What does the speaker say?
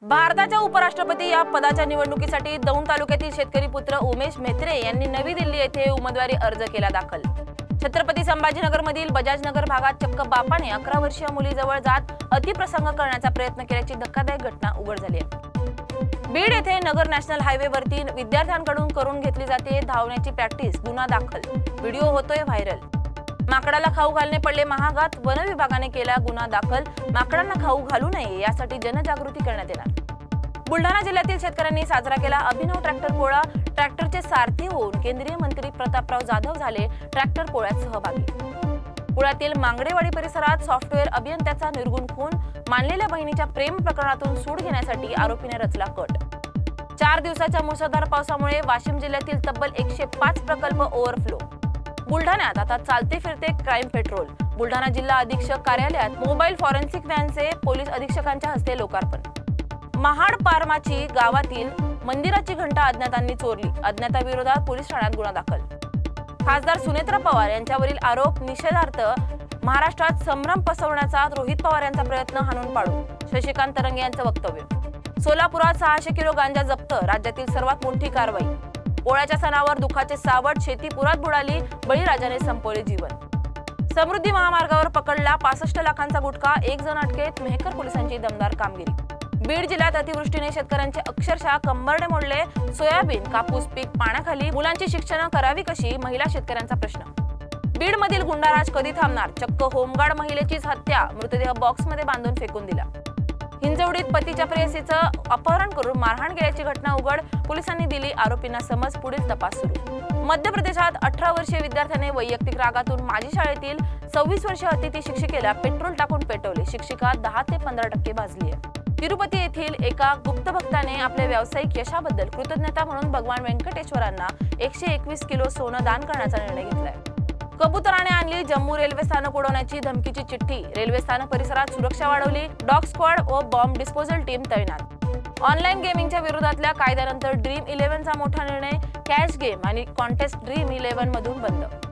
भारताच्या उपराष्ट्रपती या पदाच्या निवडणुकीसाठी दौंड तालुक्यातील शेतकरी पुत्र उमेश म्हेत्रे यांनी नवी दिल्ली येथे उमेदवारी अर्ज केला दाखल। छत्रपती संभाजीनगर मधील बजाजनगर भागात चक्क बापाने 11 वर्षीय मुलीजवळ जात अतिप्रसंग करण्याचा प्रयत्न केल्याची धक्कादायक घटना उघड झाली आहे। बीड येथे नगर नॅशनल हायवे वरती विद्यार्थ्यांकडून करून घेतली जाते धावण्याची प्रॅक्टिस, गुन्हा दाखल, व्हिडिओ होतोय व्हायरल। माकडाला खाऊ घालणे पडले महागात, वन विभागाने केला गुन्हा दाखल, माकडांना खाऊ घालू नये यासाठी जनजागृती करण्यात येणार। बुलढाणा जिल्ह्यातील शेतकऱ्यांनी साजरा केला अभिनव ट्रॅक्टर पोळा। ट्रॅक्टरचे सारथी होऊन केंद्रीय मंत्री प्रतापराव जाधव झाले ट्रॅक्टर पोळ्यात सहभागी। पुण्यातील मांगडेवाडी परिसरात सॉफ्टवेअर अभियंत्याचा निर्गुण खून, मानलेल्या बहिणीच्या प्रेम प्रकरणातून सूड घेण्यासाठी आरोपीने रचला कट। 4 दिवसाच्या मुसळधार पावसामुळे वाशिम जिल्ह्यातील तब्बल 105 प्रकल्प ओव्हरफ्लो। बुलढाण्यात आता चालते फिरते क्राईम पेट्रोल। बुलढाणा जिल्हा अधीक्षक कार्यालयात मोबाईल फॉरेन्सिक व्हॅनचे पोलीस अधीक्षकांच्या हस्ते लोकार्पण। महाड पारमाची गावातील मंदिराची घंटा अज्ञातांनी चोरली, अज्ञाताविरोधात पोलीस ठाण्यात गुन्हा दाखल। खासदार सुनेत्रा पवार यांच्यावरील आरोप निषेधार्थ महाराष्ट्रात संभ्रम पसरवण्याचा रोहित पवार यांचा प्रयत्न हाणून पाडू, शशिकांत तरंगे यांचं वक्तव्य। सोलापुरात 600 किलो गांजा जप्त, राज्यातील सर्वात मोठी कारवाई। पोळ्याच्या सणावर दुःखाचे सावट, शेती पुरात बुडाली, बळीराजाने संपवले जीवन। समृद्धी महामार्गावर पकडला 65 लाखांचा गुटखा, 1 जण अटकेत, मेहकर पोलिसांची दमदार कामगिरी। बीड जिल्ह्यात अतिवृष्टीने शेतकऱ्यांचे अक्षरशः कंबरडे मोडले, सोयाबीन कापूस पीक पाण्याखाली, मुलांची शिक्षण करावी कशी, महिला शेतकऱ्यांचा प्रश्न। बीड मधील गुंडाराज कधी थांबणार, चक्क होमगार्ड महिलेचीच हत्या, मृतदेह बॉक्समध्ये बांधून फेकून दिला। हिंजवडीत पतीच्या प्रेयसीचं अपहरण करून मारहाण केल्याची घटना उघड, पोलिसांनी दिली आरोपींना समज, पुढील तपास सुरू। मध्य प्रदेशात 18 वर्षीय विद्यार्थ्याने वैयक्तिक रागातून माजी शाळेतील 26 वर्षीय अतिथी शिक्षिकेला पेट्रोल टाकून पेटवले, शिक्षिका 10 ते 15% भाजली आहे। तिरुपती येथील एका गुप्त भक्ताने आपल्या व्यावसायिक यशाबद्दल कृतज्ञता म्हणून भगवान व्यंकटेश्वरांना 121 किलो सोनं दान करण्याचा निर्णय घेतलाय। कबुतराने आणली जम्मू रेल्वे स्थानक उडवण्याची धमकीची चिठ्ठी, रेल्वे स्थानक परिसरात सुरक्षा वाढवली, डॉग स्क्वॉड व बॉम्ब डिस्पोजल टीम तैनात। ऑनलाईन गेमिंगच्या विरोधातल्या कायद्यानंतर ड्रीम 11चा मोठा निर्णय, कॅश गेम आणि कॉन्टेस्ट ड्रीम 11 मधून बंद।